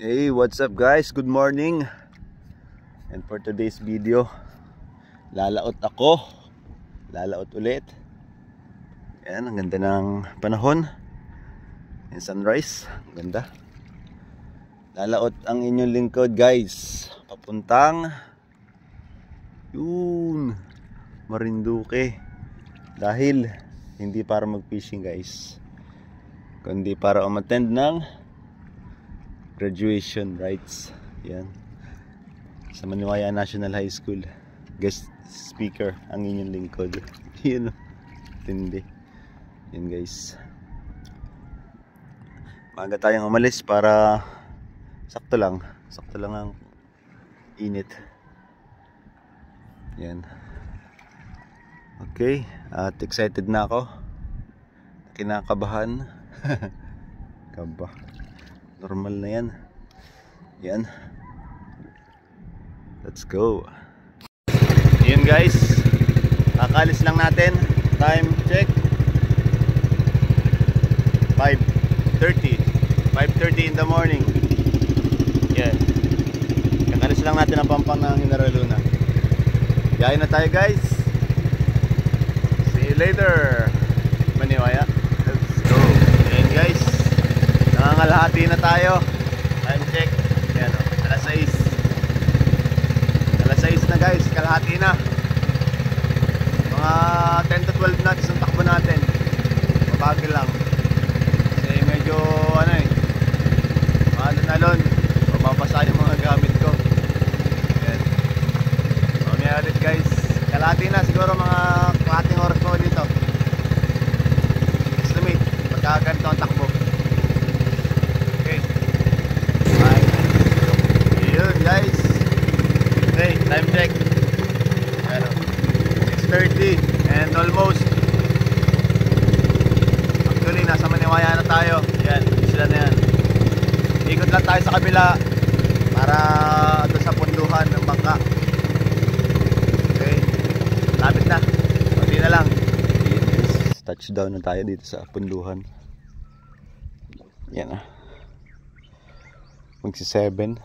Hey, what's up guys? Good morning. And for today's video, lalaot ako. Lalaot ulit. Ayan, ang ganda ng panahon. Yung sunrise, ang ganda. Lalaot ang inyong lingkod guys. Papuntang yun, Marinduque. Dahil hindi para mag-fishing guys, kundi para umattend ng graduation rites. Yan, sa Maniwaya National High School. Guest speaker ang inyong lingkod. Yun, tindi. Yan guys, maaga tayong umalis para sakto lang ang init. Yan. Okay, at excited na ako. Kinakabahan. Kaba. Normal na yan. Yan. Let's go. Yan guys, kakalis lang natin. Time check 5:30 in the morning. Yan. Kakalis lang natin ang pampang ng General Luna. Yain na tayo guys. See you later, Maniwaya. Let's go. Yan guys, nangangalahati na tayo. Time check. Yan, alas 6. Alas 6 na guys, kalahati na. Mga 10 to 12 knots ang takbo natin. Mabagil lang. Kasi medyo alon-alon. Mababasa yung mga gamit ko. Yan. Mamaya ulit guys. Kalahati na siguro, mga kalahating oras po dito. Estimate, magkaganto ang takbo. Guys, hey, time check 6:30 and almost, actually nasa Maniwaya na tayo. Yan, sila na yan. Ikot lang tayo sa kabila para doon sa punduhan ng bangka. Okay, lapit na, hindi na lang. Touchdown na tayo dito sa punduhan. Yan, magsi 7.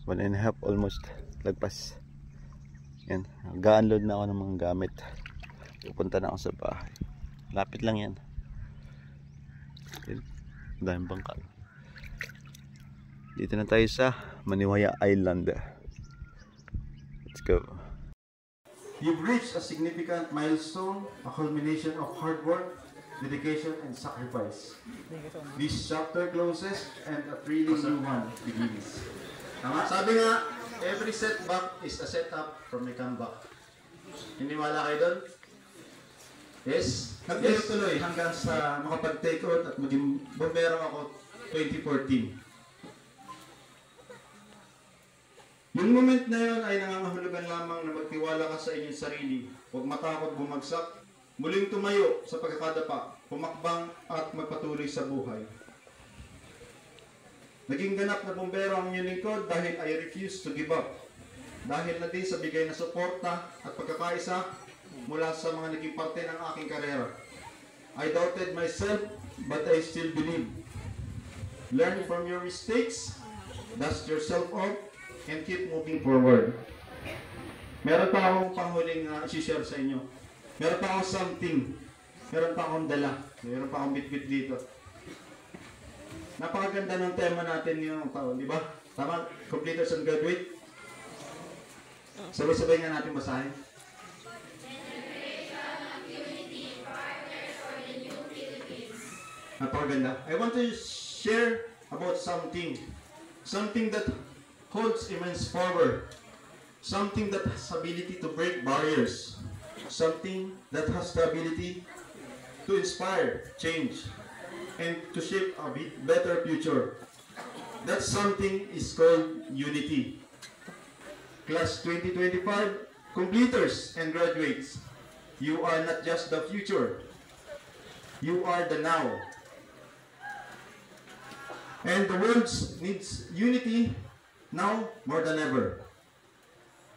1.5 almost lagpas. Yan, ga-unload na ako ng mga gamit. Pupunta na ako sa bahay. Lapit lang yan. Dahil bangka. Dito na tayo sa Maniwaya Island. Let's go. You've reached a significant milestone, a culmination of hard work, dedication, and sacrifice. This chapter closes and a thrilling new one begins. Sabi nga, every setback is a setup from a comeback. Hiniwala kayo doon? Yes? Nagtuloy hanggang sa makapag-take out at maging bombero ako 2014. Yung moment na yun ay nangangahulugan lamang na magtiwala ka sa inyong sarili. Huwag matakot bumagsak, muling tumayo sa pagkakadapa, pumakbang at magpatuloy sa buhay. Naging ganap na bombero ang inyong lingkod dahil I refuse to give up. Dahil na din sa bigay na suporta at pagkakaisa mula sa mga naging parte ng aking karera. I doubted myself, but I still believe. Learn from your mistakes, dust yourself off, and keep moving forward. Meron pa akong panghuling i-share sa inyo. Meron pa akong something. Meron pa akong dala. Meron pa akong bit-bit dito. Napakaganda ng tema natin ngayong taon, di ba? Tama? Completers and graduate. Sabay-sabay nga natin basahin. Napakaganda. I want to share about something. Something that holds immense power. Something that has ability to break barriers. Something that has the ability to inspire change and to shape a better future. That something is called unity. Class 2025, completers and graduates, you are not just the future, you are the now. And the world needs unity now more than ever.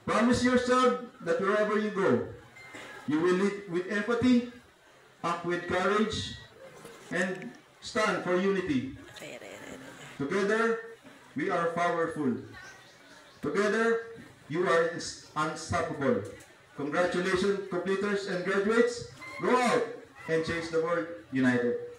Promise yourself that wherever you go, you will lead with empathy, act with courage, and stand for unity. Together, we are powerful. Together, you are unstoppable. Congratulations, completers and graduates. Go out and change the world united.